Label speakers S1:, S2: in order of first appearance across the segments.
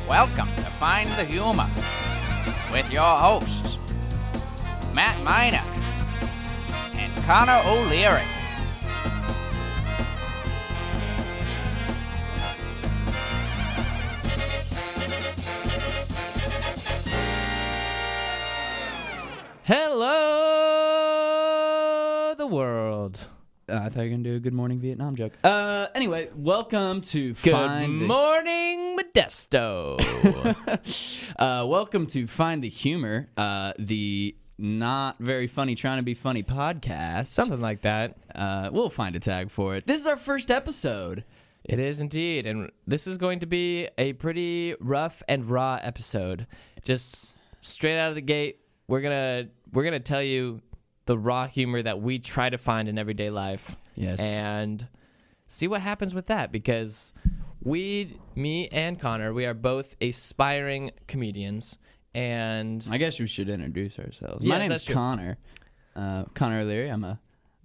S1: Welcome to Find the Humor with your hosts, Matt Miner and Connor O'Leary.
S2: Hello, the world.
S3: I thought you were going to do a Good Morning Vietnam joke. Anyway, welcome to
S2: Good morning, Modesto.
S3: Welcome to Find the Humor, the not very funny, trying to be funny podcast.
S2: Something like that.
S3: We'll find a tag for it. This is our first episode.
S2: It is indeed, and this is going to be a pretty rough and raw episode. Just straight out of the gate, we're gonna tell you the raw humor that we try to find in everyday life.
S3: Yes.
S2: And see what happens with that, because me and Connor, we are both aspiring comedians, and
S3: I guess we should introduce ourselves.
S2: Yes,
S3: My name's
S2: that's true.
S3: Connor. Connor O'Leary. I'm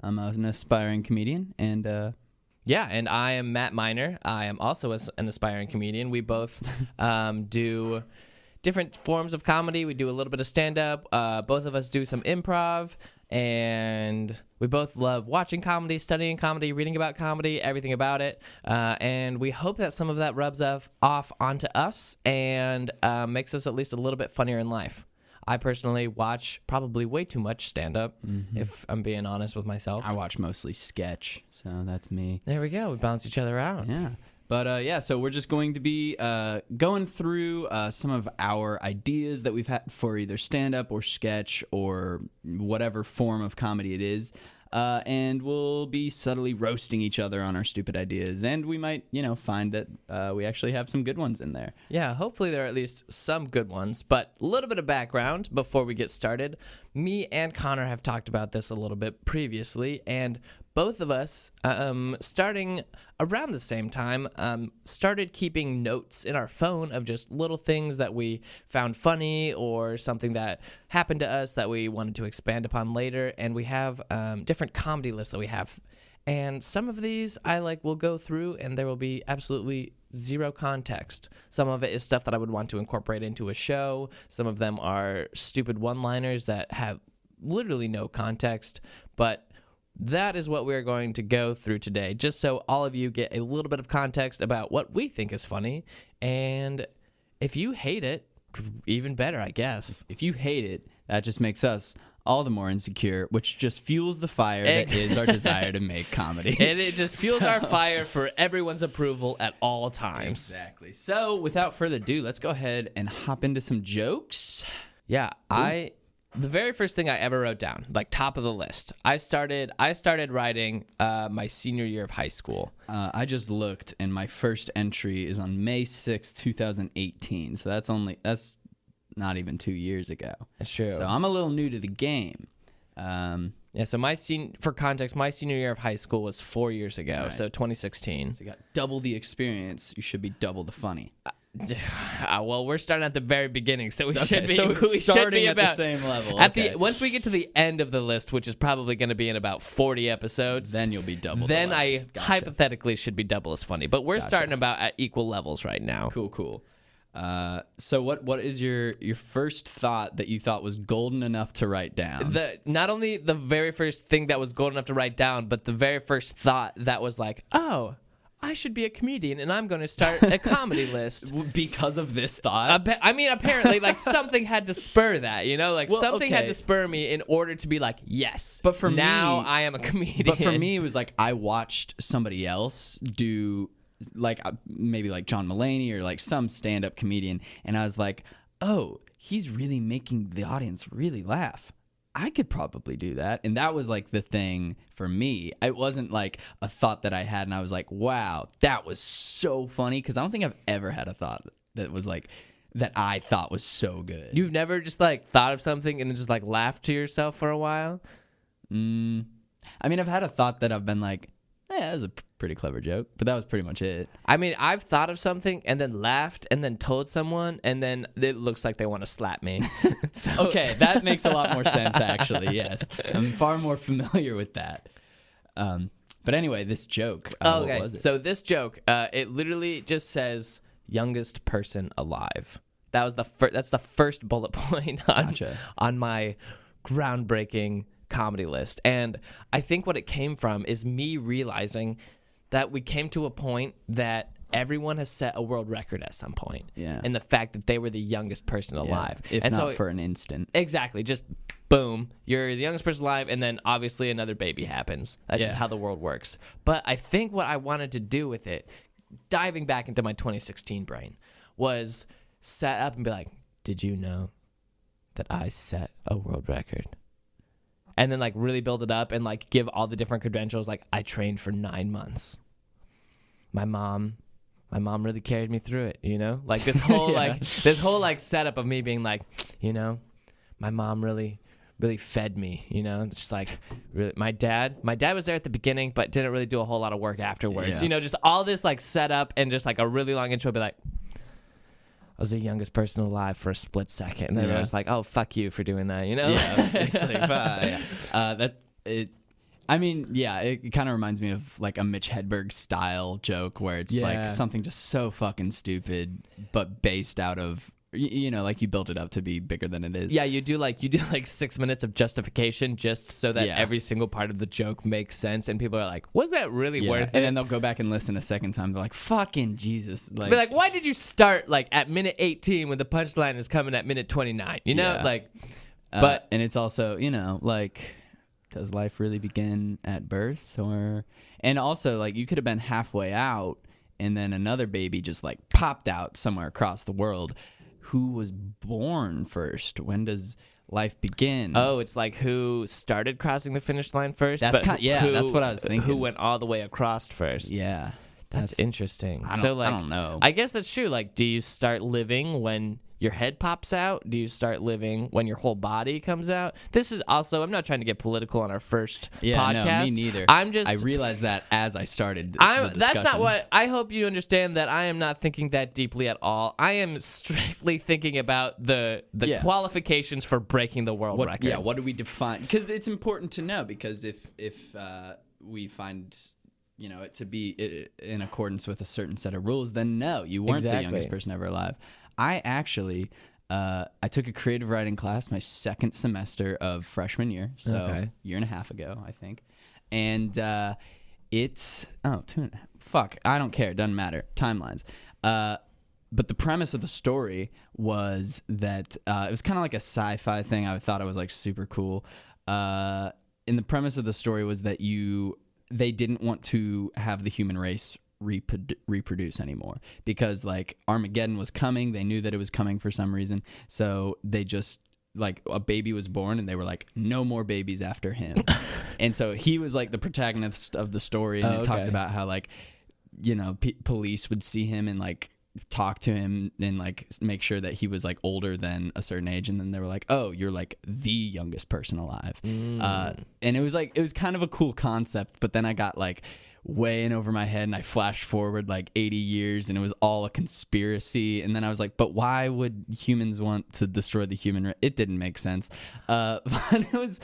S3: an aspiring comedian, and
S2: yeah, and I am Matt Miner. I am also an aspiring comedian. We both do different forms of comedy. We do a little bit of stand-up. Both of us do some improv, and we both love watching comedy, studying comedy, reading about comedy, everything about it. And we hope that some of that rubs off onto us and makes us at least a little bit funnier in life. I personally watch probably way too much stand-up, if I'm being honest with myself.
S3: I watch mostly sketch, so that's me.
S2: There we go. We balance each other out.
S3: Yeah. But yeah, so we're just going to be going through some of our ideas that we've had for either stand-up or sketch or whatever form of comedy it is. And we'll be subtly roasting each other on our stupid ideas. And we might, find that we actually have some good ones in there.
S2: Yeah, hopefully there are at least some good ones. But a little bit of background before we get started. Me and Connor have talked about this a little bit previously, and both of us, starting around the same time, started keeping notes in our phone of just little things that we found funny or something that happened to us that we wanted to expand upon later. And we have different comedy lists that we have. And some of these I will go through, and there will be absolutely zero context. Some of it is stuff that I would want to incorporate into a show. Some of them are stupid one-liners that have literally no context. But that is what we're going to go through today, just so all of you get a little bit of context about what we think is funny. And if you hate it, even better, I guess.
S3: If you hate it, that just makes us all the more insecure, which just fuels the fire that is our desire to make comedy.
S2: And it just fuels our fire for everyone's approval at all times.
S3: Exactly. So without further ado, let's go ahead and hop into some jokes.
S2: Yeah, cool. The very first thing I ever wrote down, top of the list, I started writing my senior year of high school.
S3: I just looked, and my first entry is on May 6th, 2018. So that's not even 2 years ago.
S2: That's true.
S3: So I'm a little new to the game.
S2: Yeah, so for context, my senior year of high school was 4 years ago,
S3: right.
S2: So 2016.
S3: So you got double the experience. You should be double the funny.
S2: Well, we're starting at the very beginning, so we should be
S3: starting
S2: at
S3: the same level.
S2: Once we get to the end of the list, which is probably going to be in about 40 episodes,
S3: then you'll be double.
S2: Then
S3: I
S2: hypothetically should be double as funny, but we're starting about at equal levels right now.
S3: Cool. So what is your first thought that you thought was golden enough to write down?
S2: Not only the very first thing that was golden enough to write down, but the very first thought that was like, oh, I should be a comedian, and I'm going to start a comedy list.
S3: Because of this thought?
S2: Apparently, something had to spur that, something had to spur me in order to be like, yes,
S3: but for
S2: now
S3: me,
S2: I am a comedian.
S3: But for me, it was I watched somebody else do, maybe John Mulaney or some stand-up comedian, and I was like, oh, he's really making the audience really laugh. I could probably do that. And that was the thing for me. It wasn't a thought that I had and I was like, wow, that was so funny. Because I don't think I've ever had a thought that was that I thought was so good.
S2: You've never just thought of something and then just laughed to yourself for a while?
S3: I've had a thought that I've been yeah, that was a pretty clever joke, but that was pretty much it.
S2: I've thought of something and then laughed and then told someone, and then it looks like they want to slap me.
S3: Okay, that makes a lot more sense, actually, yes. I'm far more familiar with that. But anyway, this joke,
S2: okay.
S3: what was it?
S2: So this joke, it literally just says, youngest person alive. That was that's the first bullet point on my groundbreaking comedy list. And I think what it came from is me realizing that we came to a point that everyone has set a world record at some point.
S3: Yeah.
S2: And the fact that they were the youngest person alive.
S3: If
S2: and
S3: not for an instant.
S2: Exactly. Just boom, you're the youngest person alive, and then obviously another baby happens. That's just how the world works. But I think what I wanted to do with it, diving back into my 2016 brain, was set up and be like, did you know that I set a world record? And then like really build it up and like give all the different credentials. Like, I trained for 9 months. My mom really carried me through it, you know? Like this whole this whole setup of me being like, you know, my mom really fed me, you know? Just like really, my dad was there at the beginning but didn't really do a whole lot of work afterwards.
S3: Yeah.
S2: You know, just all this like setup and just like a really long intro, be like, I was the youngest person alive for a split second. And then I was like, oh, fuck you for doing that, you know?
S3: Yeah. It's like, it kind of reminds me of like a Mitch Hedberg style joke where it's like something just so fucking stupid, but based out of, you know, like you build it up to be bigger than it is.
S2: Yeah, you do like 6 minutes of justification just so that every single part of the joke makes sense, and people are like, was that really worth it?
S3: And then they'll go back and listen a second time. They're like, fucking Jesus.
S2: Be like, why did you start like at minute 18 when the punchline is coming at minute 29? You know, but
S3: and it's also, you know, like, does life really begin at birth? And also, like, you could have been halfway out and then another baby just like popped out somewhere across the world. Who was born first? When does life begin?
S2: Oh, it's like who started crossing the finish line first?
S3: That's that's what I was thinking.
S2: Who went all the way across first?
S3: Yeah.
S2: That's interesting.
S3: I don't know.
S2: I guess that's true. Like, do you start living when your head pops out? Do you start living when your whole body comes out? This is also, I'm not trying to get political on our first podcast.
S3: No, me neither. I realized that as I started the discussion.
S2: That's not what, I hope you understand that I am not thinking that deeply at all. I am strictly thinking about the qualifications for breaking the world record.
S3: Yeah, what do we define? Because it's important to know, because if we find, you know, it to be in accordance with a certain set of rules, then no, you weren't the youngest person ever alive. I actually, I took a creative writing class my second semester of freshman year, so year and a half ago, I think. And it's, 2.5. Fuck, I don't care. It doesn't matter. Timelines. But the premise of the story was that it was kind of like a sci-fi thing. I thought it was like super cool. And the premise of the story was that they didn't want to have the human race reproduce anymore, because like Armageddon was coming. They knew that it was coming for some reason, so they just, like, a baby was born and they were like, no more babies after him. And so he was like the protagonist of the story, and it talked about how, like, you know, police would see him and like talk to him and like make sure that he was like older than a certain age, and then they were like, oh, you're like the youngest person alive. And it was kind of a cool concept, but then I got like way in over my head and I flashed forward like 80 years and it was all a conspiracy, and then I was like, but why would humans want to destroy the human race? It didn't make sense. But it was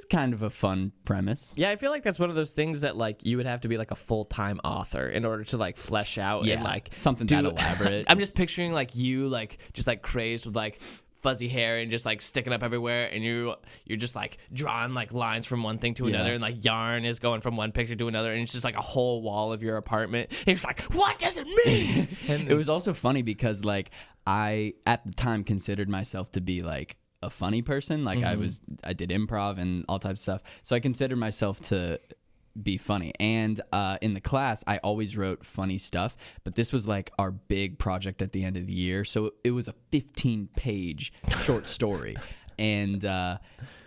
S3: kind of a fun premise.
S2: Yeah, I feel like that's one of those things that like you would have to be like a full-time author in order to like flesh out and like
S3: something that elaborate.
S2: I'm just picturing like you like just like crazed with like fuzzy hair and just like sticking up everywhere, and you're just like drawing like lines from one thing to another, and like yarn is going from one picture to another, and it's just like a whole wall of your apartment, and you're just like, what does it mean? And
S3: it was also funny because like I at the time considered myself to be like a funny person. Like I did improv and all types of stuff, so I considered myself to be funny, and in the class I always wrote funny stuff, but this was like our big project at the end of the year, so it was a 15-page short story. And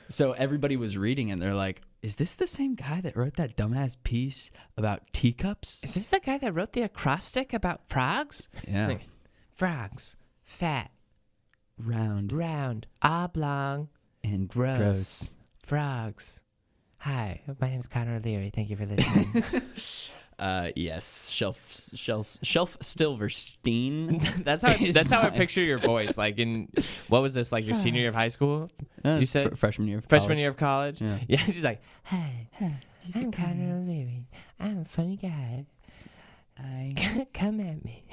S3: so everybody was reading it and they're like, is this the same guy that wrote that dumbass piece about teacups?
S2: Is this the guy that wrote the acrostic about frogs?
S3: Yeah.
S2: Like, frogs, fat,
S3: round,
S2: oblong,
S3: and
S2: gross. Frogs. Hi, my name's Connor O'Leary. Thank you for listening.
S3: Yes, Shelf Silverstein.
S2: That's how I picture your voice. Like in, what was this, like your senior year of high school? You said
S3: freshman year of college.
S2: Yeah, she's like, hi, I'm Connor O'Leary. I'm a funny guy. Come at me.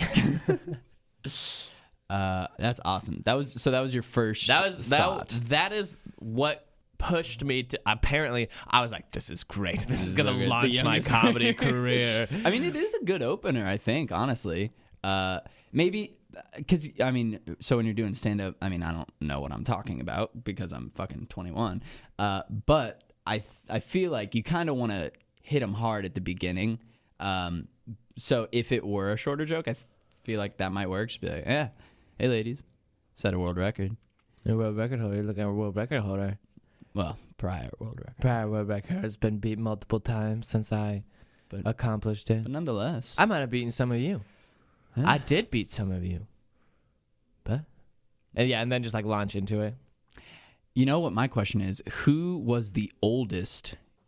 S3: That's awesome. That was your first thought.
S2: That is what pushed me to. Apparently, I was like, "This is great. This is gonna launch my comedy career."
S3: I mean, it is a good opener. I think, honestly, maybe because so when you're doing stand up, I don't know what I'm talking about because I'm fucking 21. But I feel like you kind of want to hit them hard at the beginning. So if it were a shorter joke, I feel like that might work. Just be like, yeah, hey ladies, set a world record.
S2: A world record holder. Look at a world record holder.
S3: Well, prior world record.
S2: Prior world record has been beat multiple times since I accomplished it.
S3: But nonetheless,
S2: I might have beaten some of you.
S3: Huh?
S2: I did beat some of you. But and then just like launch into it.
S3: You know what my question is? Who was the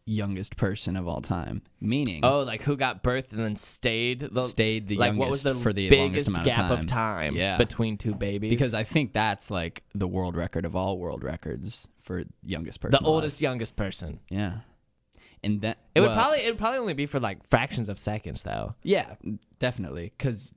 S3: youngest person of all time? Meaning,
S2: like who got birthed and then stayed the
S3: youngest
S2: what was the
S3: for the
S2: biggest
S3: longest amount
S2: gap
S3: of time.
S2: between two babies?
S3: Because I think that's like the world record of all world records for youngest person.
S2: The oldest youngest person.
S3: Yeah. And that
S2: it would probably only be for like fractions of seconds though.
S3: Yeah, definitely. Because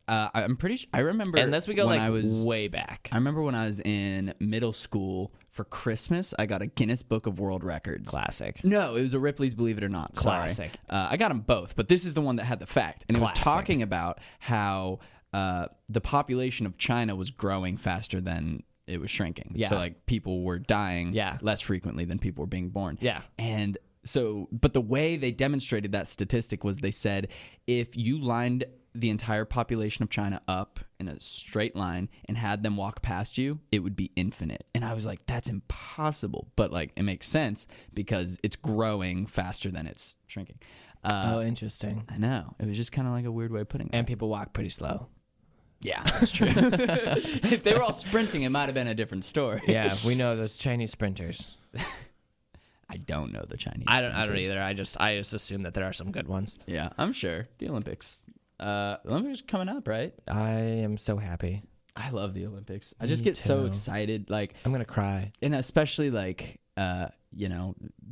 S3: I'm pretty sure I remember.
S2: Unless we go
S3: when
S2: like
S3: I was
S2: way back.
S3: I remember when I was in middle school for Christmas, I got a Guinness Book of World Records.
S2: Classic.
S3: No, it was a Ripley's Believe It or Not.
S2: Classic.
S3: Sorry. I got them both, but this is the one that had the fact, and it was talking about how the population of China was growing faster than it was shrinking.
S2: Yeah.
S3: So like people were dying
S2: Yeah.
S3: less frequently than people were being born.
S2: Yeah.
S3: And so, but the way they demonstrated that statistic was they said if you lined the entire population of China up in a straight line and had them walk past you, it would be infinite. And I was like, that's impossible. But like, it makes sense because it's growing faster than it's shrinking.
S2: Interesting.
S3: I know. It was just kind of like a weird way of putting it.
S2: And people walk pretty slow.
S3: Yeah, that's true. If they were all sprinting, it might have been a different story.
S2: Yeah, we know those Chinese sprinters.
S3: I don't know the Chinese.
S2: I don't either. I just assume that there are some good ones.
S3: Yeah, I'm sure. The Olympics. The Olympics are coming up, right?
S2: I am so happy.
S3: I love the Olympics. I just get so excited. Like
S2: I'm gonna cry.
S3: And especially like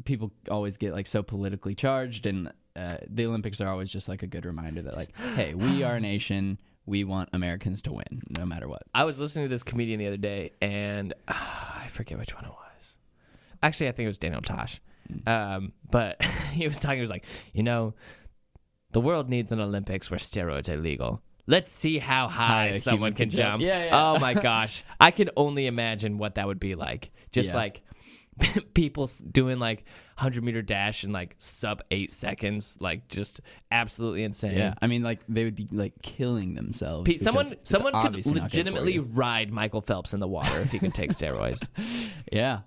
S3: people always get like so politically charged, and the Olympics are always just like a good reminder that like, hey, we are a nation. We want Americans to win, no matter what.
S2: I was listening to this comedian the other day, and I forget which one it was. Actually, I think it was Daniel Tosh. But he was talking. He was like, the world needs an Olympics where steroids are legal. Let's see how high someone can jump.
S3: Yeah.
S2: Oh my gosh, I can only imagine what that would be like. Just like people doing like 100-meter dash in like sub 8 seconds, like just absolutely insane.
S3: Yeah, I mean, like they would be like killing themselves.
S2: Someone could legitimately ride Michael Phelps in the water if he could take steroids.
S3: Yeah,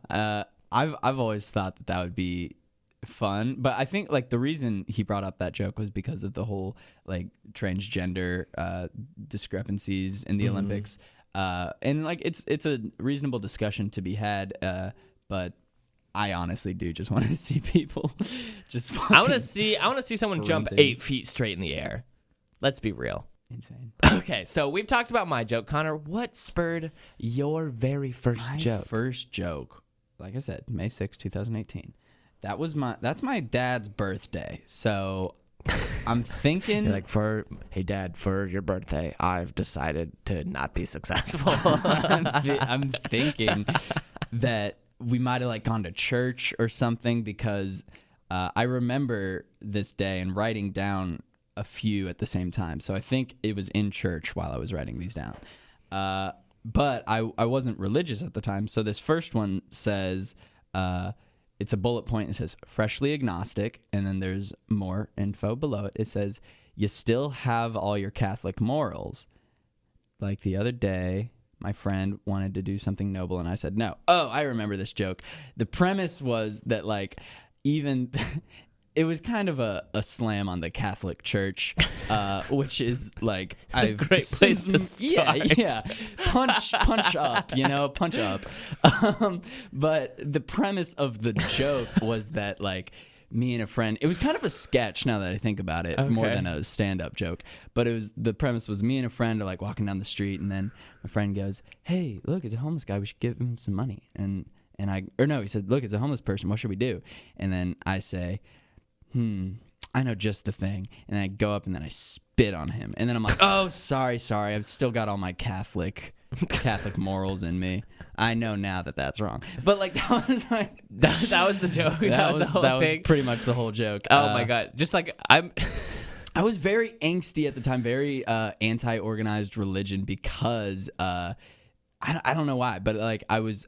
S3: I've always thought that would be fun, but I think like the reason he brought up that joke was because of the whole like transgender discrepancies in the Olympics, and like it's a reasonable discussion to be had. But I honestly do just want to see people just.
S2: I want to see someone jump 8 feet straight in the air. Let's be real.
S3: Insane.
S2: Okay, so we've talked about my joke, Connor. What spurred your very first joke?
S3: First joke, like I said, May 6, 2018. That's my dad's birthday. So I'm thinking
S2: You're like, hey dad, for your birthday, I've decided to not be successful.
S3: I'm thinking that we might have like gone to church or something, because I remember this day and writing down a few at the same time. So I think it was in church while I was writing these down. But I wasn't religious at the time. So this first one says, it's a bullet point. It says freshly agnostic. And then there's more info below it. It says, you still have all your Catholic morals. Like the other day, my friend wanted to do something noble, and I said no. Oh, I remember this joke. The premise was that, like, even it was kind of a slam on the Catholic Church, which is like
S2: a great place to start.
S3: Yeah, punch up, punch up. But the premise of the joke was that, like, me and a friend, it was kind of a sketch now that I think about it, more than a stand-up joke, but the premise was me and a friend are like walking down the street, and then my friend goes, hey, look, it's a homeless guy, we should give him some money. He said, look, it's a homeless person, what should we do? And then I say, I know just the thing. And I go up and then I spit on him. And then I'm like, oh, sorry. I've still got all my Catholic morals in me. I know now that that's wrong. But like that was like
S2: that was the joke. That was the whole thing.
S3: Was pretty much the whole joke.
S2: Oh my God. Just like
S3: I was very angsty at the time, very anti-organized religion because I don't know why, but like I was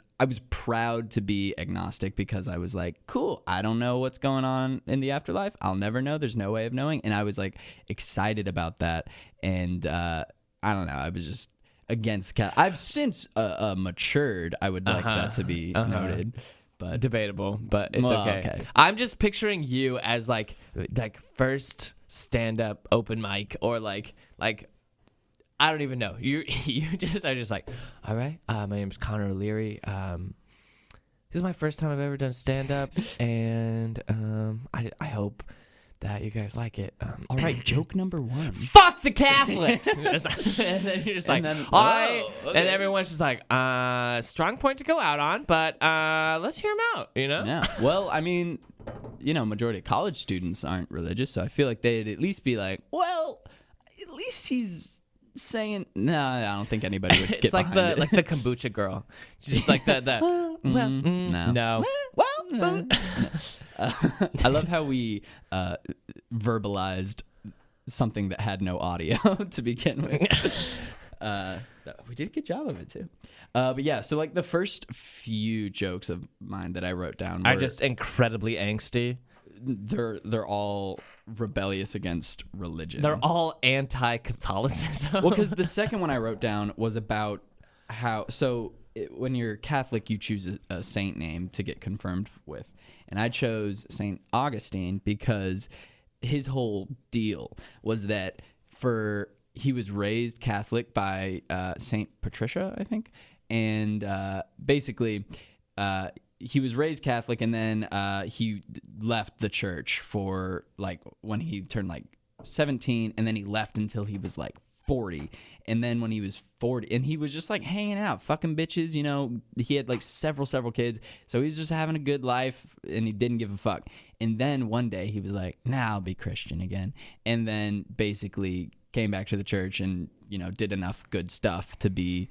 S3: proud to be agnostic because I was like, cool, I don't know what's going on in the afterlife. I'll never know. There's no way of knowing. And I was like excited about that. And I don't know. I was just against cat. I've since matured. I would like that to be noted. But
S2: debatable, but it's okay. I'm just picturing you as like first stand-up open mic or like I don't even know. You just are just like, all right, my name's Connor O'Leary. This is my first time I've ever done stand-up, and I hope that you guys like it.
S3: All right, joke number 1.
S2: Fuck the Catholics! And then you're just like,
S3: then,
S2: all right.
S3: okay.
S2: And everyone's just like, strong point to go out on, but let's hear him out, you know?
S3: Yeah. Well, I mean, majority of college students aren't religious, so I feel like they'd at least be like, well, at least he's saying. No, I don't think anybody would get
S2: it's like
S3: behind
S2: the
S3: it.
S2: like the kombucha girl, just like the no. Well,
S3: I love how we verbalized something that had no audio to begin with. We did a good job of it too. But yeah, so like the first few jokes of mine that I wrote down
S2: are just incredibly angsty.
S3: They're all rebellious against religion.
S2: They're all anti-Catholicism.
S3: Well, because the second one I wrote down was about how when you're Catholic, you choose a saint name to get confirmed with. And I chose St. Augustine because his whole deal was that he was raised Catholic by St. Patricia, I think. And basically, he was raised Catholic, and then he left the church for like when he turned like 17, and then he left until he was like 40. And then when he was 40, and he was just like hanging out, fucking bitches, he had like several kids, so he was just having a good life, and he didn't give a fuck. And then one day he was like, nah, I'll be Christian again. And then basically came back to the church and did enough good stuff to be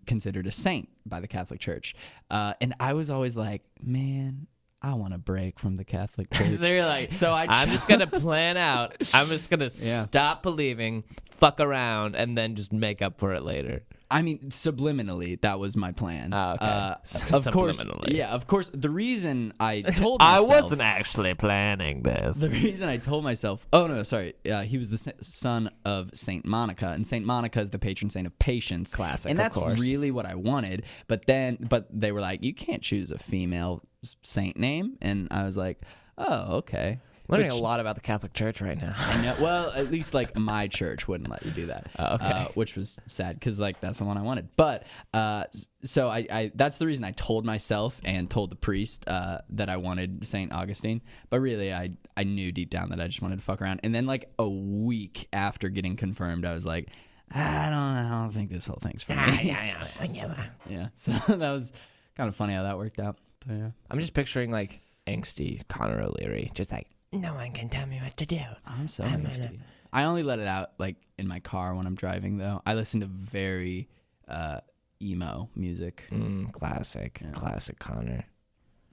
S3: considered a saint by the Catholic Church. And I was always like, man, I want to break from the Catholic Church.
S2: So you're like,
S3: I'm
S2: just going to plan out. I'm just going to stop believing, fuck around, and then just make up for it later.
S3: I mean, subliminally, that was my plan.
S2: Oh, okay.
S3: Of course. Yeah, of course. The reason I told myself...
S2: I wasn't actually planning this.
S3: The reason I told myself... Oh, no, sorry. He was the son of Saint Monica, and Saint Monica is the patron saint of patience.
S2: Classic,
S3: and that's
S2: of course.
S3: really what I wanted. But they were like, you can't choose a female saint name. And I was like, oh, okay.
S2: Learning a lot about the Catholic Church right now.
S3: I know. Well, at least like my church wouldn't let you do that.
S2: Okay.
S3: Which was sad because like that's the one I wanted. But so I that's the reason I told myself and told the priest that I wanted St. Augustine. But really, I knew deep down that I just wanted to fuck around. And then like a week after getting confirmed, I was like, I don't think this whole thing's for me. Yeah. So that was kind of funny how that worked out. But, yeah.
S2: I'm just picturing like angsty Connor O'Leary, just like, no one can tell me what to do.
S3: I'm so angsty. I only let it out like in my car when I'm driving, though. I listen to very emo music.
S2: Classic Connor.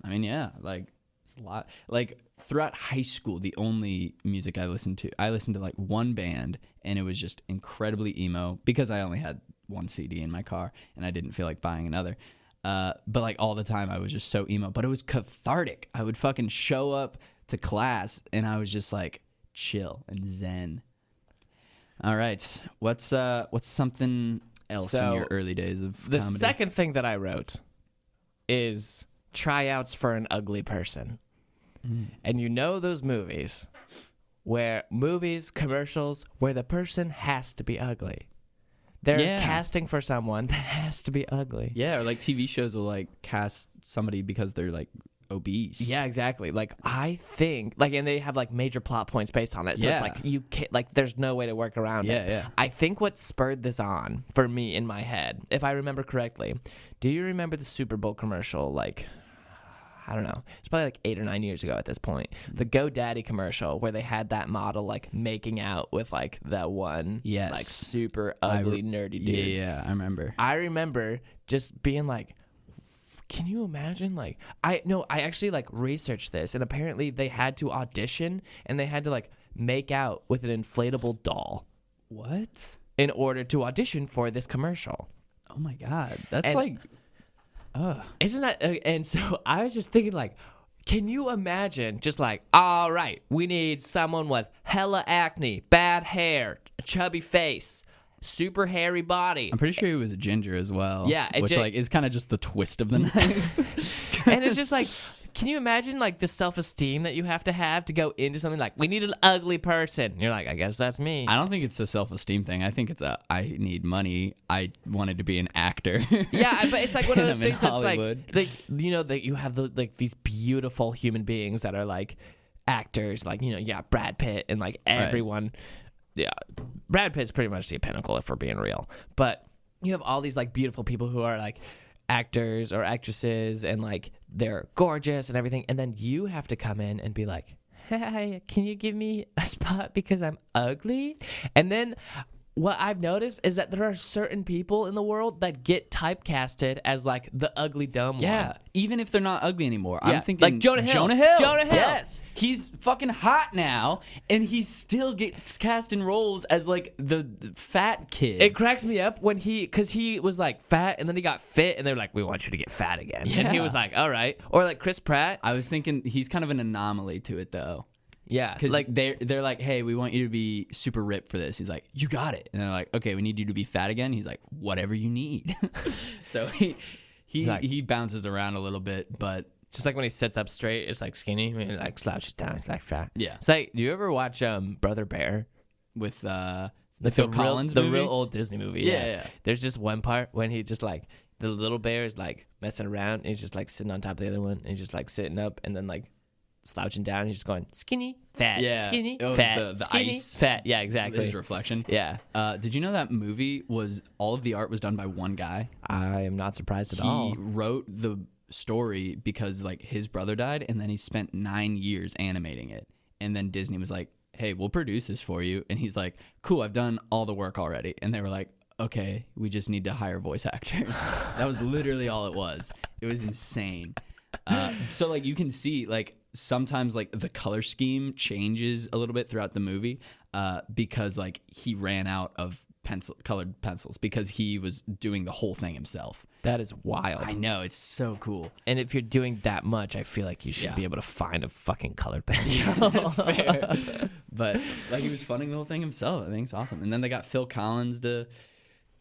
S3: I mean, yeah, like it's a lot. Like throughout high school, the only music I listened to like one band, and it was just incredibly emo because I only had one CD in my car, and I didn't feel like buying another. But like all the time, I was just so emo. But it was cathartic. I would fucking show up to class, and I was just like chill and zen. All right, what's something else in your early days of
S2: the
S3: comedy?
S2: second thing that I wrote is tryouts for an ugly person. And those commercials where the person has to be ugly. They're casting for someone that has to be ugly.
S3: Yeah, or like TV shows will like cast somebody because they're like obese.
S2: Yeah, exactly. Like I think and they have like major plot points based on it. So it's like you can't, like there's no way to work around it.
S3: Yeah.
S2: I think what spurred this on for me in my head, if I remember correctly, do you remember the Super Bowl commercial? Like I don't know. It's probably like 8 or 9 years ago at this point. The GoDaddy commercial where they had that model like making out with like that one like super ugly nerdy dude.
S3: Yeah, I remember.
S2: I remember just being like, can you imagine? Like, I actually like researched this, and apparently they had to audition and they had to like make out with an inflatable doll.
S3: What?
S2: In order to audition for this commercial.
S3: Oh my God. That's
S2: Isn't that, and so I was just thinking like, can you imagine just like, all right, we need someone with hella acne, bad hair, chubby face, super hairy body.
S3: I'm pretty sure he was a ginger as well.
S2: Yeah.
S3: Which like is kind of just the twist of the knife.
S2: And it's just like, can you imagine like the self-esteem that you have to go into something like, we need an ugly person? And you're like, I guess that's me.
S3: I don't think it's a self-esteem thing. I think it's I need money. I wanted to be an actor.
S2: Yeah, but it's like one of those things that's
S3: Hollywood.
S2: like, you know, that you have like these beautiful human beings that are like actors, like, you know, yeah, Brad Pitt and like everyone. Right. Yeah, Brad Pitt's pretty much the pinnacle if we're being real. But you have all these like beautiful people who are like actors or actresses and like they're gorgeous and everything, and then you have to come in and be like, hey, can you give me a spot because I'm ugly? And then what I've noticed is that there are certain people in the world that get typecasted as like the ugly dumb one.
S3: Even if they're not ugly anymore.
S2: Yeah.
S3: I'm thinking
S2: like Jonah Hill.
S3: Yes, he's fucking hot now, and he still gets cast in roles as like the fat kid.
S2: It cracks me up when because he was like fat and then he got fit and they're like, we want you to get fat again. And he was like, all right. Or like Chris Pratt.
S3: I was thinking he's kind of an anomaly to it though.
S2: Yeah,
S3: because like they're like, hey, we want you to be super ripped for this. He's like, you got it. And they're like, okay, we need you to be fat again. He's like, whatever you need. So he bounces around a little bit, but
S2: just like when he sits up straight, it's like skinny. When he like slouches down, it's like fat.
S3: Yeah.
S2: It's like, do you ever watch Brother Bear
S3: with the
S2: Phil
S3: Collins
S2: movie?
S3: The real
S2: old Disney movie?
S3: Yeah.
S2: There's just one part when he just like the little bear is like messing around and he's just like sitting on top of the other one and he's just like sitting up and then like slouching down. He's just going skinny, fat, skinny, fat,
S3: the
S2: skinny,
S3: ice,
S2: fat. Yeah, exactly.
S3: His reflection.
S2: Yeah.
S3: Did you know that movie was all of the art was done by one guy?
S2: I am not surprised at all.
S3: He wrote the story because like his brother died, and then he spent 9 years animating it, and then Disney was like, "Hey, we'll produce this for you," and he's like, "Cool, I've done all the work already," and they were like, "Okay, we just need to hire voice actors." That was literally all it was. It was insane. So like you can see like sometimes like the color scheme changes a little bit throughout the movie because like he ran out of colored pencils because he was doing the whole thing himself.
S2: That is wild.
S3: I know, it's so cool.
S2: And if you're doing that much, I feel like you should be able to find a fucking colored pencil.
S3: That's fair. But like he was funding the whole thing himself. I think it's awesome. And then they got Phil Collins to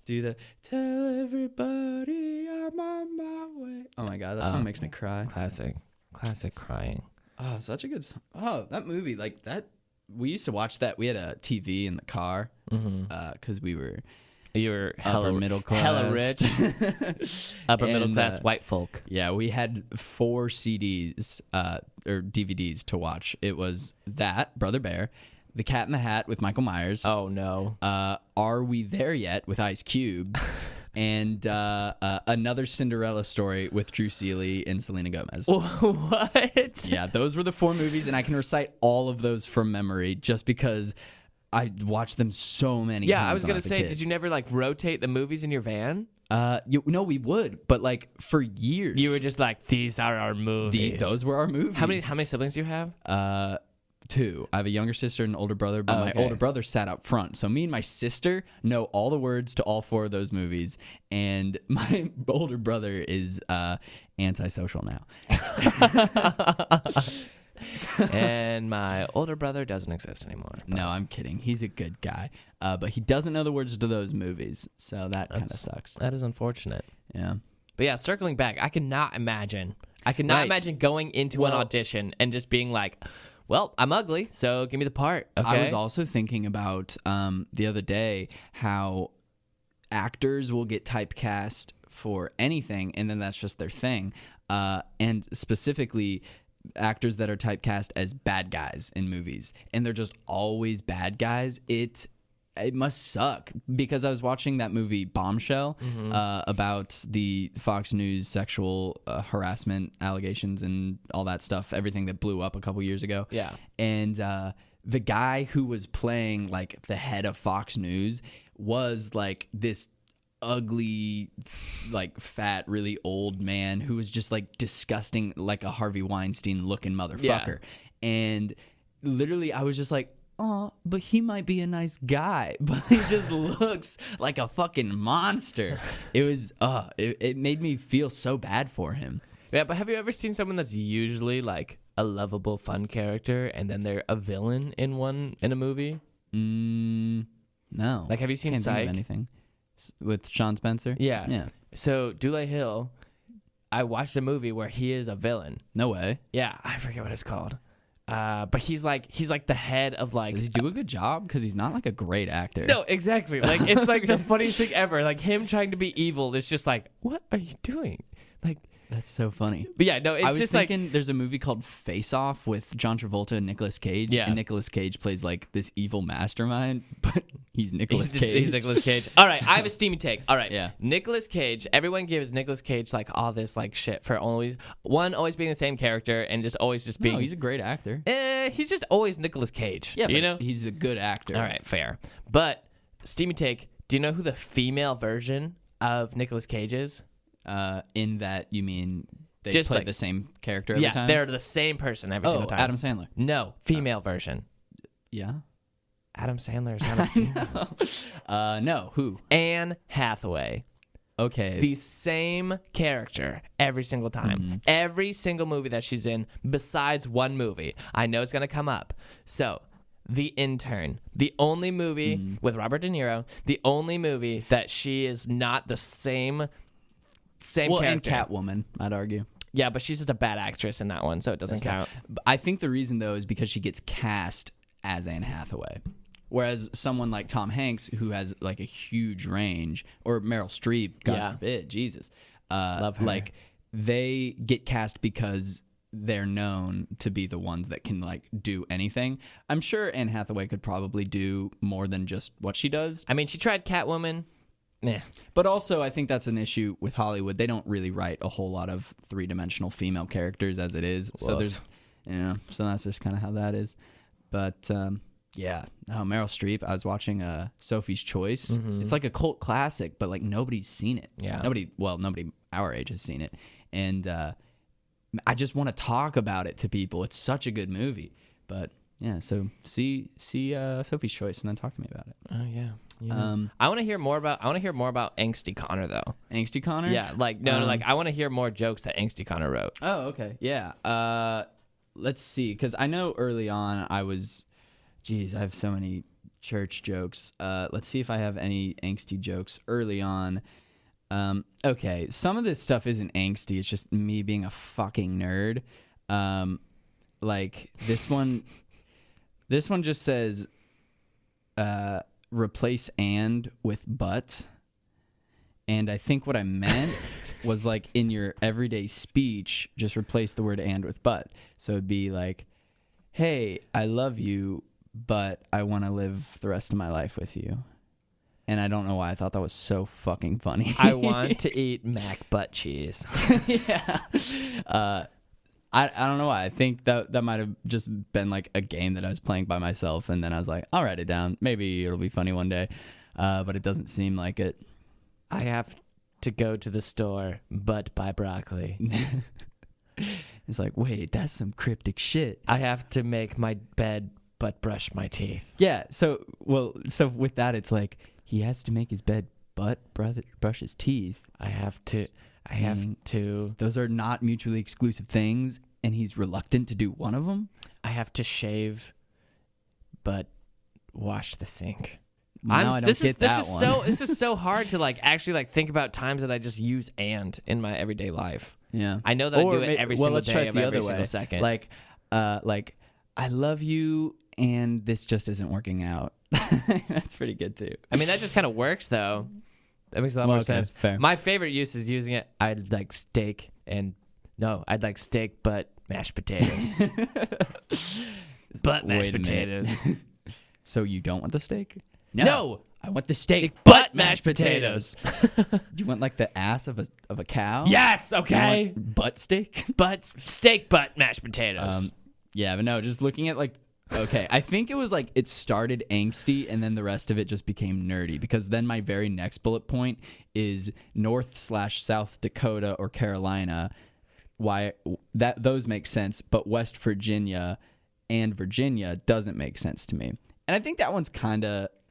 S3: do the "Tell everybody I'm on my way." Oh my God, that song makes me cry.
S2: Classic crying.
S3: Oh, such a good song. Oh, that movie, like that. We used to watch that. We had a TV in the car because
S2: you were
S3: upper middle class,
S2: hella rich, upper middle class white folk.
S3: Yeah, we had 4 CDs or DVDs to watch. It was that Brother Bear, The Cat in the Hat with Michael Myers.
S2: Oh no.
S3: Are We There Yet with Ice Cube, and Another Cinderella Story with Drew Seeley and Selena Gomez.
S2: What?
S3: Yeah, those were the 4 movies, and I can recite all of those from memory just because I watched them so many times.
S2: Yeah, I was going to say, did you never like rotate the movies in your van?
S3: No, we would, but like for years.
S2: You were just like, these are our movies.
S3: Those were our movies.
S2: How many siblings do you have?
S3: 2. I have a younger sister and an older brother, but my older brother sat up front. So me and my sister know all the words to all 4 of those movies, and my older brother is antisocial now.
S2: And my older brother doesn't exist anymore.
S3: No, I'm kidding. He's a good guy, but he doesn't know the words to those movies, so that kind of sucks.
S2: That is unfortunate.
S3: Yeah.
S2: But yeah, circling back, I cannot imagine going into an audition and just being like, well, I'm ugly, so give me the part. Okay?
S3: I was also thinking about the other day how actors will get typecast for anything, and then that's just their thing. And specifically, actors that are typecast as bad guys in movies, and they're just always bad guys. It it must suck because I was watching that movie Bombshell about the Fox News sexual harassment allegations and all that stuff, everything that blew up a couple years ago.
S2: Yeah.
S3: And the guy who was playing like the head of Fox News was like this ugly, like fat, really old man who was just like disgusting, like a Harvey Weinstein looking motherfucker. And literally I was just like, oh, but he might be a nice guy, but he just looks like a fucking monster. It was, it made me feel so bad for him.
S2: Yeah, but have you ever seen someone that's usually like a lovable, fun character, and then they're a villain in a movie?
S3: No.
S2: Like, have you seen
S3: Can't
S2: Psych?
S3: think of anything with Sean Spencer?
S2: Yeah.
S3: Yeah.
S2: So Dule Hill, I watched a movie where he is a villain.
S3: No way.
S2: Yeah, I forget what it's called. But he's like the head of like.
S3: Does he do a good job? Because he's not like a great actor.
S2: No, exactly. Like it's like the funniest thing ever. Like him trying to be evil is just like, what are you doing? Like
S3: That's so funny.
S2: But yeah, no, it's
S3: I was
S2: just
S3: thinking there's a movie called Face Off with John Travolta and Nicolas Cage.
S2: Yeah.
S3: And Nicolas Cage plays like this evil mastermind, but he's Nicolas Cage.
S2: He's Nicolas Cage. All right, I have a steamy take. All right,
S3: Yeah.
S2: Nicolas Cage. Everyone gives Nicolas Cage like all this like shit for always being the same character and just always just being.
S3: No, he's a great actor.
S2: He's just always Nicolas Cage.
S3: Yeah,
S2: you
S3: but
S2: know.
S3: he's a good actor.
S2: All right, fair. But steamy take. Do you know who the female version of Nicolas Cage is?
S3: In that you mean they
S2: Just
S3: play
S2: like-
S3: the same character every
S2: Yeah,
S3: time?
S2: they're the same person every single time.
S3: Adam Sandler.
S2: No, female version.
S3: Yeah.
S2: Adam Sandler is not a female.
S3: No. Who?
S2: Anne Hathaway.
S3: Okay.
S2: The same character every single time.
S3: Mm-hmm.
S2: Every single movie that she's in, besides one movie. I know it's going to come up. So, The Intern. The only movie with Robert De Niro. The only movie that she is not the same
S3: well,
S2: character.
S3: and Catwoman, I'd argue.
S2: Yeah, but she's just a bad actress in that one, so it doesn't count.
S3: I think the reason, though, is because she gets cast as Anne Hathaway. Whereas someone like Tom Hanks, who has like a huge range, or Meryl Streep, God forbid, Jesus.
S2: Love her.
S3: Like, they get cast because they're known to be the ones that can like do anything. I'm sure Anne Hathaway could probably do more than just what she does.
S2: I mean, she tried Catwoman. Meh.
S3: But also, I think that's an issue with Hollywood. They don't really write a whole lot of three-dimensional female characters as it is. So
S2: Woof.
S3: there's, so that's just kind of how that is. But yeah, no, Meryl Streep. I was watching Sophie's Choice. It's like a cult classic, but like nobody's seen it.
S2: Yeah.
S3: Nobody our age has seen it, and I just want to talk about it to people. It's such a good movie. But yeah, so see Sophie's Choice and then talk to me about it.
S2: Oh, yeah. I want to hear more about Angsty Connor though.
S3: Angsty Connor?
S2: Yeah, like like I want to hear more jokes that Angsty Connor wrote.
S3: Oh, okay. Yeah. Let's see, because I know early on I have so many church jokes. Let's see if I have any angsty jokes early on. Okay, some of this stuff isn't angsty. It's just me being a fucking nerd. Like this one just says, replace and with but. And I think what I meant was like in your everyday speech, just replace the word and with but. So it'd be like, hey, I love you, but I want to live the rest of my life with you. And I don't know why I thought that was so fucking funny.
S2: I want to eat Mac butt cheese.
S3: Yeah. I don't know why. I think that might have just been like a game that I was playing by myself, and then I was like, I'll write it down. Maybe it'll be funny one day. But it doesn't seem like it.
S2: I have to go to the store, but buy broccoli.
S3: It's like, wait, that's some cryptic shit.
S2: I have to make my bed, but brush my teeth.
S3: Yeah. So with that, it's like he has to make his bed, but brush his teeth.
S2: I have to.
S3: Those are not mutually exclusive things, and he's reluctant to do one of them.
S2: I have to shave, but wash the sink.
S3: This
S2: is so hard to like actually like think about times that I just use "and" in my everyday life.
S3: Yeah,
S2: I know that I do it every single day of every single second.
S3: Like I love you, and this just isn't working out. That's pretty good too.
S2: I mean, that just kind of works though. That makes a lot more sense.
S3: Fair.
S2: My favorite use is using it. I'd like steak, but mashed potatoes. But mashed
S3: Wait a minute.
S2: potatoes.
S3: So you don't want the steak?
S2: No.
S3: I want the steak
S2: Butt mashed potatoes.
S3: You want like the ass of a cow?
S2: Yes,
S3: You
S2: okay.
S3: want butt steak?
S2: Steak butt mashed potatoes.
S3: Yeah, but no, just looking at like, okay, I think it was like it started angsty and then the rest of it just became nerdy, because then my very next bullet point is North/South Dakota or Carolina. Why those make sense, but West Virginia and Virginia doesn't make sense to me. And I think that one's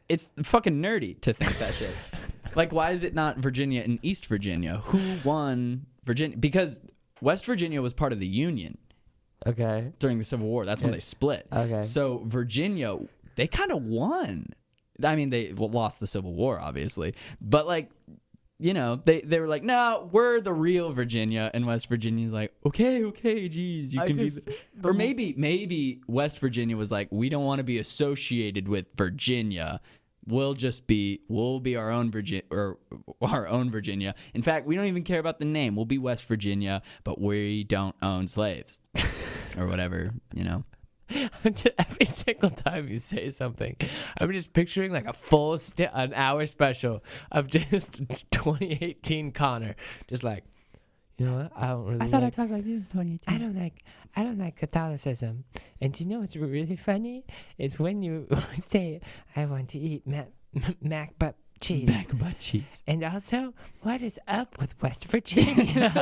S3: it's fucking nerdy to think that shit. Like, why is it not Virginia and East Virginia? Who won Virginia? Because West Virginia was part of the Union.
S2: Okay.
S3: During the Civil War. That's when they split.
S2: Okay.
S3: So Virginia, they kind of won. I mean, they lost the Civil War, obviously. But, like, you know, they were like, no, we're the real Virginia. And West Virginia's like, okay, geez, you can be. Or maybe West Virginia was like, we don't want to be associated with Virginia. We'll be our own Virginia. In fact, we don't even care about the name. We'll be West Virginia, but we don't own slaves. Or whatever, you know.
S2: Every single time you say something, I'm just picturing like a full an hour special of just 2018 Connor, just like, you know what? I don't really.
S3: I thought I talked like this in 2018.
S2: I don't like Catholicism. And do you know what's really funny? Is when you say, I want to eat mac butt cheese.
S3: Mac butt cheese.
S2: And also, what is up with West Virginia?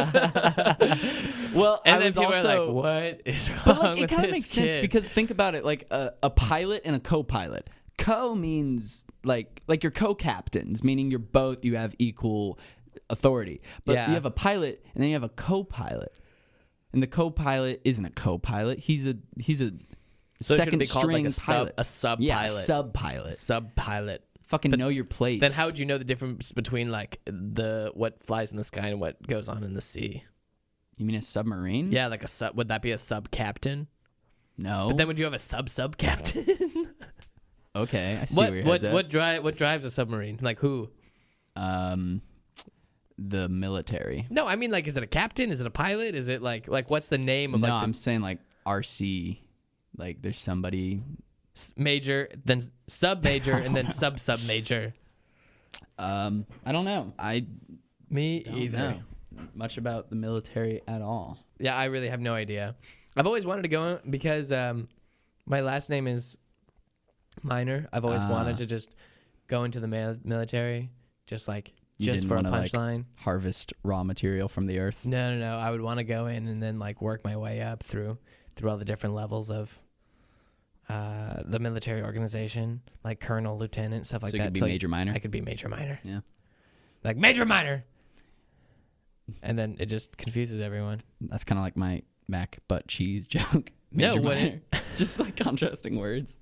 S3: Well,
S2: and
S3: I
S2: then
S3: was
S2: people
S3: also,
S2: are like, what is wrong
S3: but like,
S2: with
S3: it kind of
S2: this
S3: makes sense
S2: kid?
S3: because think about it, like a pilot and a co-pilot. Co means like your co-captains, meaning you have equal authority. But
S2: Yeah.
S3: you have a pilot and then you have a co-pilot. And the co-pilot isn't a co-pilot. He's a
S2: So it should
S3: second
S2: be called
S3: string
S2: like
S3: pilot.
S2: a sub
S3: Yeah,
S2: pilot.
S3: sub-pilot.
S2: Sub-pilot.
S3: Fucking
S2: But
S3: know your place.
S2: Then how would you know the difference between like what flies in the sky and what goes on in the sea?
S3: You mean a submarine?
S2: Yeah, like a sub. Would that be a sub captain?
S3: No.
S2: But then would you have a sub captain?
S3: Okay, I see where your head's at.
S2: What drives a submarine? Like who?
S3: The military.
S2: No, I mean like, is it a captain? Is it a pilot? Is it like what's the name of
S3: No,
S2: like
S3: I'm saying like RC. Like there's somebody.
S2: major, then sub major, and then sub major?
S3: I don't know.
S2: Me
S3: Don't
S2: either.
S3: know much about the military at all.
S2: Yeah, I really have no idea. I've always wanted to go because my last name is Minor. I've always wanted to just go into the military, just like just for a punchline.
S3: Harvest raw material from the earth.
S2: No. I would want to go in and then like work my way up through all the different levels of the military organization, like colonel, lieutenant, stuff like
S3: So
S2: that.
S3: you could be major, minor?
S2: I could be major, minor.
S3: Yeah.
S2: Like major, minor. And then it just confuses everyone.
S3: That's kind of like my mac butt cheese joke.
S2: No,
S3: Major,
S2: wouldn't.
S3: minor. Just like contrasting words.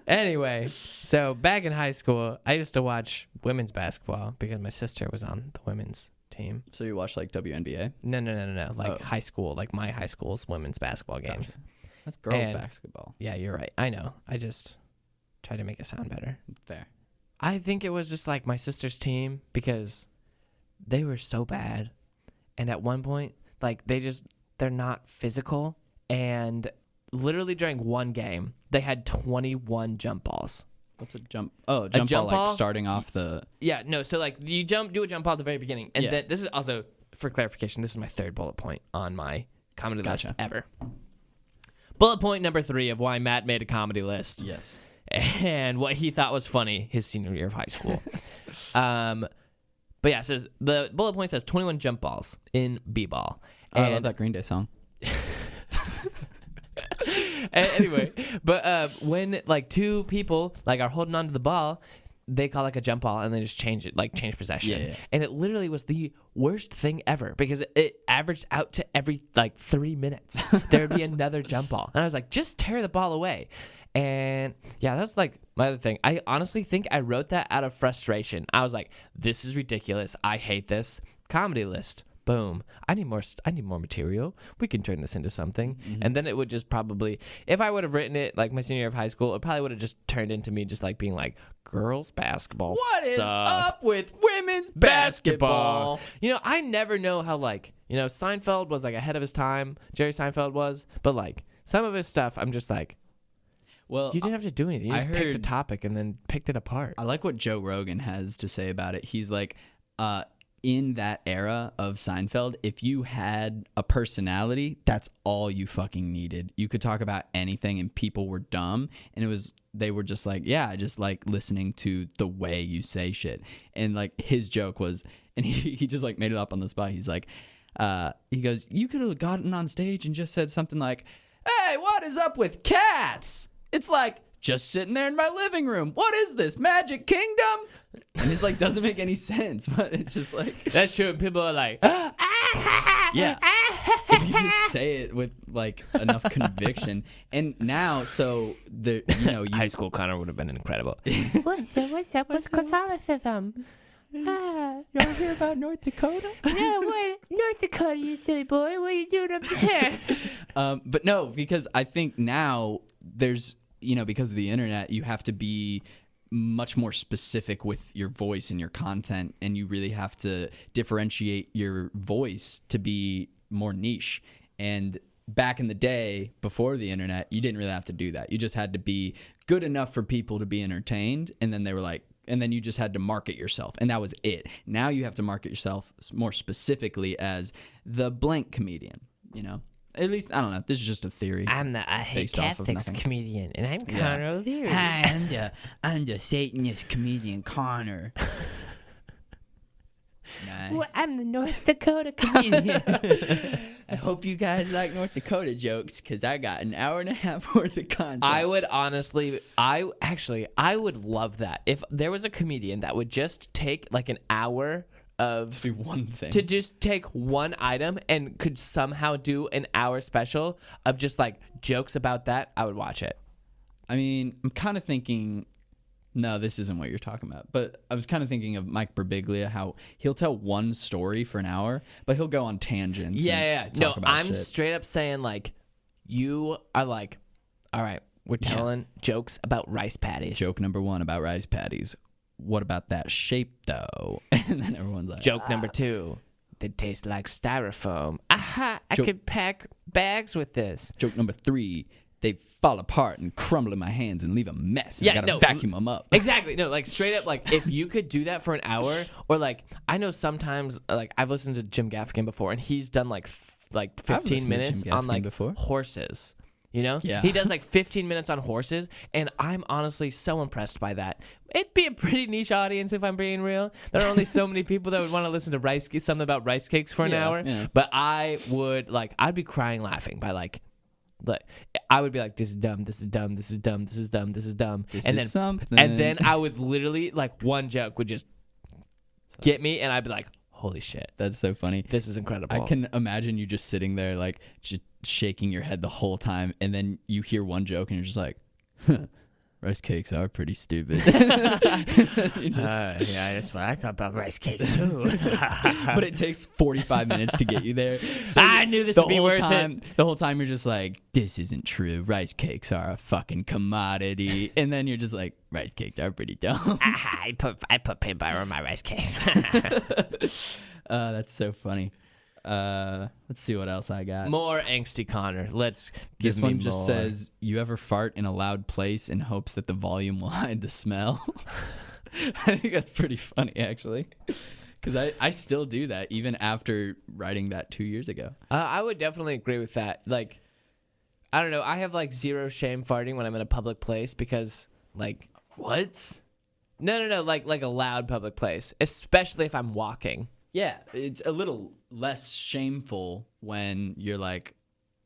S2: Anyway, so back in high school, I used to watch women's basketball because my sister was on the women's team.
S3: So you watch like WNBA?
S2: No. Like high school, like my high school's women's basketball games.
S3: That's girls
S2: And-
S3: basketball.
S2: Yeah, you're right. I know. I just try to make it sound better.
S3: Fair.
S2: I think it was just like my sister's team because they were so bad. And at one point, like they're not physical. And literally during one game, they had 21 jump balls.
S3: What's a jump? Oh, jump
S2: jump
S3: ball,
S2: ball?
S3: like starting off the.
S2: Yeah, no. So like you do a jump ball at the very beginning. And
S3: Yeah.
S2: then this is also, for clarification, this is my third bullet point on my comedy list
S3: Gotcha.
S2: ever. Bullet point number 3 of why Matt made a comedy list.
S3: Yes.
S2: And what he thought was funny his senior year of high school. But yeah, it says the bullet point says 21 jump balls in b-ball.
S3: Oh, I love that Green Day song.
S2: Anyway, but when like two people like are holding onto the ball, they call like a jump ball and they just change it, like change possession.
S3: Yeah.
S2: And it literally was the worst thing ever because it averaged out to every like 3 minutes there would be another jump ball, and I was like, just tear the ball away. And yeah, that's like my other thing. I honestly think I wrote that out of frustration. I was like, this is ridiculous. I hate this. Comedy list. Boom. I need more material. We can turn this into something.
S3: Mm-hmm.
S2: And then it would just probably, if I would have written it like my senior year of high school, it probably would have just turned into me just like being like, girls basketball
S3: What is
S2: sucks.
S3: up with women's basketball?
S2: You know, I never know how like, you know, Seinfeld was like ahead of his time. Jerry Seinfeld was. But like some of his stuff, I'm just like,
S3: Well,
S2: You didn't have to do anything. You
S3: I
S2: just picked a
S3: heard-
S2: topic and then picked it apart.
S3: I like what Joe Rogan has to say about it. He's like, in that era of Seinfeld, if you had a personality, that's all you fucking needed. You could talk about anything and people were dumb. And they were just like, yeah, I just like listening to the way you say shit. And like his joke was, and he just like made it up on the spot. He's like, he goes, you could have gotten on stage and just said something like, hey, what is up with cats? It's like, just sitting there in my living room. What is this, Magic Kingdom? And it's like, doesn't make any sense, but it's just like.
S2: That's true. People are like,
S3: Yeah. If you just say it with like enough conviction. And now, so
S2: high school Connor would have been incredible.
S4: What's up with Catholicism?
S3: y'all hear about North Dakota?
S4: Yeah, what? North Dakota, you silly boy. What are you doing up there?
S3: But no, because I think now there's, because of the internet, you have to be much more specific with your voice and your content, and you really have to differentiate your voice to be more niche. And back in the day, before the internet, you didn't really have to do that. You just had to be good enough for people to be entertained, and then they were like, and then you just had to market yourself, and that was it. Now you have to market yourself more specifically as the blank comedian, At least, I don't know. This is just a theory.
S4: I'm the I Hate
S3: based off of
S4: Catholics
S3: nothing.
S4: comedian, and I'm
S3: Yeah.
S4: Connor O'Leary.
S3: Hi, I'm the Satanist comedian Connor. Nah.
S4: Well, I'm the North Dakota comedian.
S3: I hope you guys like North Dakota jokes, because I got an hour and a half worth of content.
S2: I would honestly, I would love that. If there was a comedian that would just take like an hour of
S3: do one thing.
S2: to just take one item and could somehow do an hour special of just like jokes about that, I would watch it.
S3: I mean, I'm kind of thinking, no, this isn't what you're talking about. But I was kind of thinking of Mike Birbiglia, how he'll tell one story for an hour, but he'll go on tangents.
S2: Yeah.
S3: and
S2: No,
S3: talk about
S2: I'm
S3: shit.
S2: straight up saying like, you are like, all right, we're telling jokes about rice patties.
S3: Joke number 1 about rice patties. What about that shape, though? And then everyone's like,
S2: Joke number 2, they taste like styrofoam. Aha, I
S3: Joke-
S2: could pack bags with this.
S3: Joke number 3, they fall apart and crumble in my hands and leave a mess. And I gotta vacuum them up.
S2: Exactly. No, like straight up, like if you could do that for an hour, or like I know sometimes, like I've listened to Jim Gaffigan before, and he's done like 15
S3: listened to
S2: minutes
S3: Jim
S2: on
S3: Gaffigan
S2: like
S3: before.
S2: horses.
S3: Yeah.
S2: He does like 15 minutes on horses, and I'm honestly so impressed by that. It'd be a pretty niche audience if I'm being real. There are only so many people that would want to listen to something about rice cakes for an hour.
S3: Yeah.
S2: But I would I'd be crying laughing by like I would be like, this is dumb, this is dumb, this is dumb, this is dumb, this is dumb.
S3: This
S2: and
S3: is
S2: then
S3: something.
S2: and then I would literally like one joke would just get me, and I'd be like, holy shit,
S3: That's so funny.
S2: this is incredible.
S3: I can imagine you just sitting there, like, just shaking your head the whole time, and then you hear one joke, and you're just like, huh, rice cakes are pretty stupid.
S2: yeah, that's what I thought about rice cakes too.
S3: But it takes 45 minutes to get you there. So
S2: I knew this
S3: the
S2: would be
S3: whole
S2: worth
S3: time, The whole time you're just like, this isn't true. Rice cakes are a fucking commodity. And then you're just like, rice cakes are pretty dumb.
S2: I put peanut butter on my rice cakes.
S3: That's so funny. Let's see what else I got.
S2: More angsty Connor. Let's give
S3: This
S2: me
S3: one just
S2: more.
S3: says, you ever fart in a loud place in hopes that the volume will hide the smell? I think that's pretty funny, actually. Because I still do that, even after writing that 2 years ago.
S2: I would definitely agree with that. Like, I don't know. I have like zero shame farting when I'm in a public place because like
S3: What?
S2: no, like a loud public place, especially if I'm walking.
S3: Yeah, it's a little less shameful when you're like,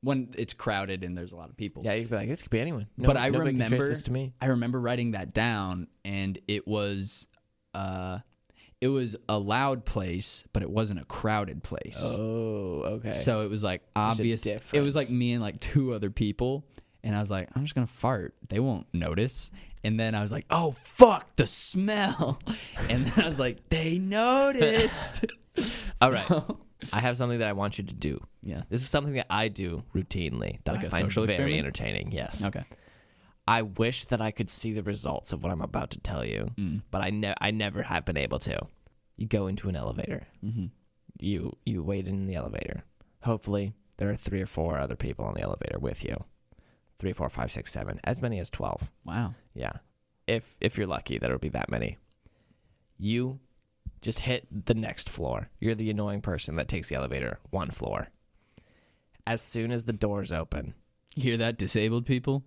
S3: when it's crowded and there's a lot of people.
S2: Yeah, you could be like, this could be anyone.
S3: But I
S2: nobody can trace
S3: remember,
S2: this to me.
S3: I remember writing that down, and it was a loud place, but it wasn't a crowded place.
S2: Oh, okay.
S3: So it was like obvious. It was
S2: difference.
S3: like me and like 2 other people, and I was like, I'm just gonna fart. They won't notice. And then I was like, oh fuck, the smell. And then I was like, they noticed.
S2: All right. I have something that I want you to do.
S3: Yeah.
S2: This is something that I do routinely that
S3: Like
S2: I
S3: a
S2: find
S3: social
S2: very
S3: experiment?
S2: entertaining. Yes.
S3: Okay.
S2: I wish that I could see the results of what I'm about to tell you, but I never have been able to. You go into an elevator.
S3: Mm-hmm.
S2: You wait in the elevator. Hopefully, there are 3 or 4 other people on the elevator with you. 3, 4, 5, 6, 7, as many as 12.
S3: Wow.
S2: Yeah. If you're lucky, that'll be that many. You just hit the next floor. You're the annoying person that takes the elevator 1 floor. As soon as the doors open.
S3: You hear that, disabled people?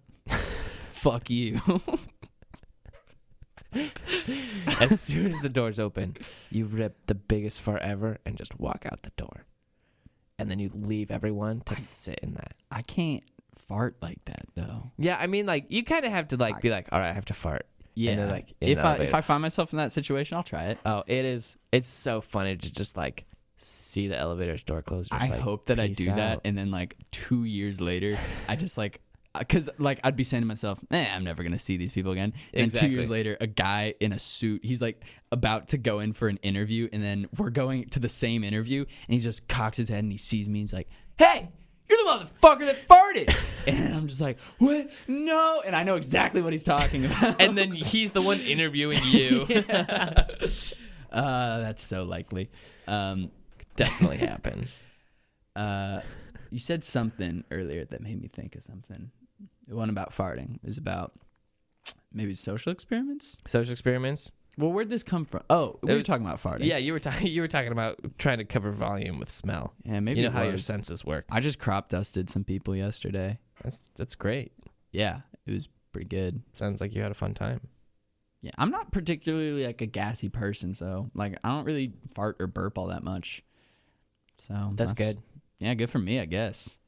S3: Fuck you.
S2: As soon as the doors open, you rip the biggest fart ever and just walk out the door. And then you leave everyone to sit in that.
S3: I can't fart like that, though.
S2: Yeah, I mean, like, you kind of have to, like, be like, all right, I have to fart.
S3: Yeah.
S2: And then, like,
S3: If I find myself in that situation, I'll try it.
S2: Oh, it's so funny to just, like, see the elevator's door close.
S3: I hope that I do that, and then, like, 2 years later, I just, like... Because, like, I'd be saying to myself, I'm never going to see these people again. And
S2: Exactly.
S3: 2 years later, a guy in a suit, he's, like, about to go in for an interview, and then we're going to the same interview, and he just cocks his head, and he sees me, and he's like, hey, you're the motherfucker that farted! And I'm just like, what? No! And I know exactly what he's talking about.
S2: And then he's the one interviewing you.
S3: That's so likely.
S2: Definitely happen.
S3: You said something earlier that made me think of something. It wasn't about farting. It was about maybe social experiments.
S2: Social experiments?
S3: Well, where'd this come from? Oh, we were
S2: was-
S3: talking about farting.
S2: Yeah, you were talking about trying to cover volume with smell.
S3: Yeah, maybe
S2: You know
S3: it
S2: how your
S3: was.
S2: senses work.
S3: I just crop dusted some people yesterday.
S2: That's great.
S3: Yeah, it was pretty good.
S2: Sounds like you had a fun time.
S3: Yeah, I'm not particularly like a gassy person, so like I don't really fart or burp all that much. So
S2: That's good.
S3: Yeah, good for me, I guess.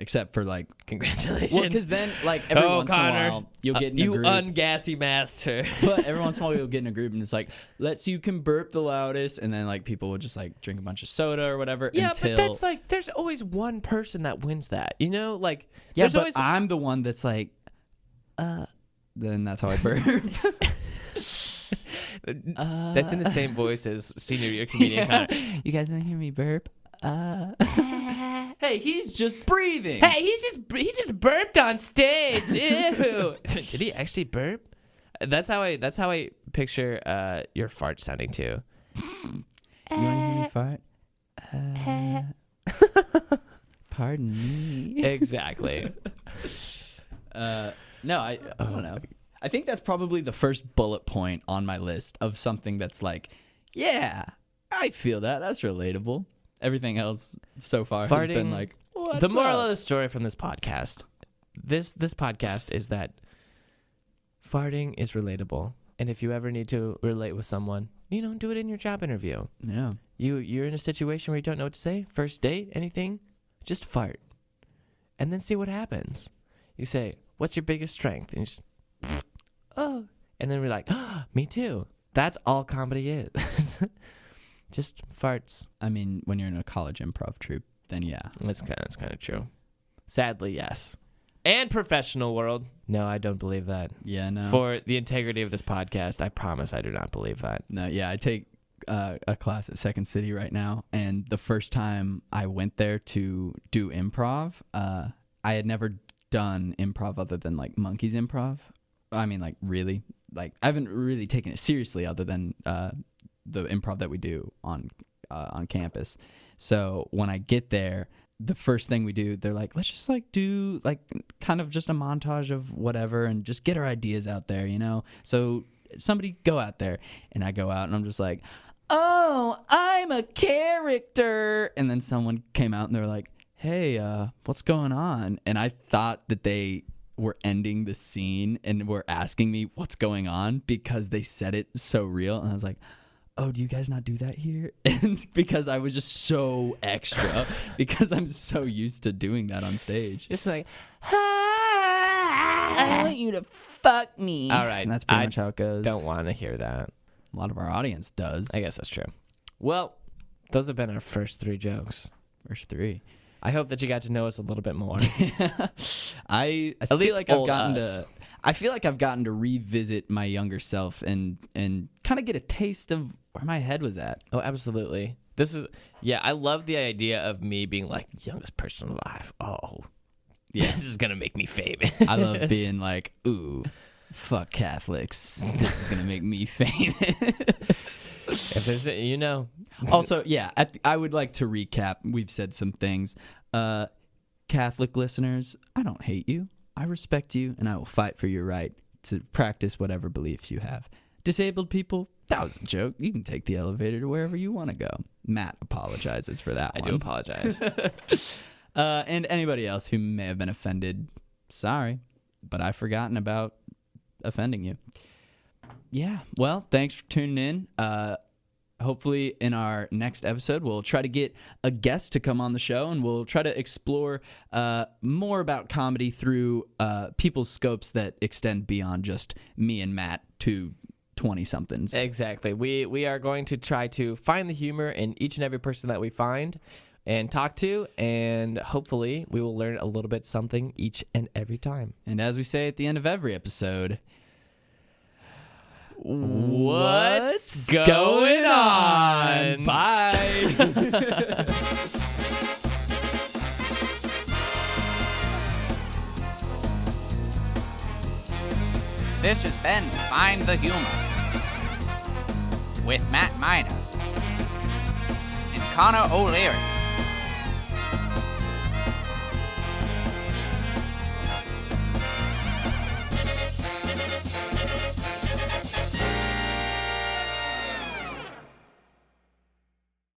S3: Except for like,
S2: Congratulations.
S3: well, because then like every once
S2: Connor,
S3: in a while you'll get in a
S2: you
S3: group.
S2: ungassy master.
S3: But every once in a while you'll get in a group and it's like, let's see who can burp the loudest, and then like people will just like drink a bunch of soda or whatever.
S2: Yeah,
S3: until...
S2: but that's like there's always one person that wins that. You know, like
S3: yeah,
S2: there's
S3: but
S2: always
S3: I'm the one that's like, then that's how I burp.
S2: that's in the same voice as senior year comedian Connor.
S3: You guys want to hear me burp? Hey, he's just breathing.
S2: Hey, he just burped on stage. Ew. Did he actually burp? That's how I picture your fart sounding too.
S3: You want to hear me fart? Pardon me.
S2: Exactly.
S3: No, I don't know. I think that's probably the first bullet point on my list of something that's like, yeah, I feel that. That's relatable. Everything else so far has been
S2: Farting-
S3: like, what's
S2: The moral
S3: up?
S2: of the story from this podcast, this podcast is that farting is relatable, and if you ever need to relate with someone, do it in your job interview.
S3: Yeah.
S2: You're in a situation where you don't know what to say, first date, anything, just fart, and then see what happens. You say, "What's your biggest strength?" And you just, oh, and then we're like, me too. That's all comedy is. Just farts.
S3: I mean, when you're in a college improv troupe, then yeah.
S2: That's kind of true. Sadly, yes. And professional world. No, I don't believe that.
S3: Yeah, no.
S2: For the integrity of this podcast, I promise I do not believe that.
S3: No, yeah, I take a class at Second City right now, and the first time I went there to do improv, I had never done improv other than like Monkey's Improv. I mean, like really, like I haven't really taken it seriously other than the improv that we do on campus. So when I get there, the first thing we do, they're like, let's just like do like kind of just a montage of whatever and just get our ideas out there, So somebody go out there, and I go out and I'm just like, oh, I'm a character. And then someone came out and they're like, hey, what's going on? And I thought that they were ending the scene and were asking me what's going on because they said it so real. And I was like, oh, do you guys not do that here? And because I was just so extra because I'm so used to doing that on stage.
S2: Just like,
S3: I want you to fuck me.
S2: all right.
S3: And that's pretty much how it goes.
S2: Don't want to hear that.
S3: A lot of our audience does.
S2: I guess that's true. Well, those have been our first 3 jokes.
S3: First 3.
S2: I hope that you got to know us a little bit more.
S3: I
S2: At
S3: feel
S2: least
S3: like I've
S2: old
S3: gotten
S2: us.
S3: to. I feel like I've gotten to revisit my younger self and kind of get a taste of where my head was at.
S2: Oh, absolutely. I love the idea of me being like youngest person alive. Oh,
S3: Yeah.
S2: this is going to make me famous.
S3: I love being like, ooh, fuck Catholics. This is gonna make me famous.
S2: If there's
S3: Also, yeah, I would like to recap. We've said some things. Catholic listeners, I don't hate you. I respect you, and I will fight for your right to practice whatever beliefs you have. Disabled people, that was a joke. You can take the elevator to wherever you want to go. Matt apologizes for that
S2: I
S3: one.
S2: do apologize.
S3: And anybody else who may have been offended, sorry, but I've forgotten about offending you. Yeah, well, thanks for tuning in. Hopefully in our next episode, we'll try to get a guest to come on the show, and we'll try to explore more about comedy through people's scopes that extend beyond just me and Matt, two 20-somethings.
S2: Exactly. We are going to try to find the humor in each and every person that we find and talk to, and hopefully we will learn a little bit something each and every time.
S3: And as we say at the end of every episode,
S2: what's going on?
S3: Bye.
S1: This has been Find the Humor with Matt Miner and Connor O'Leary.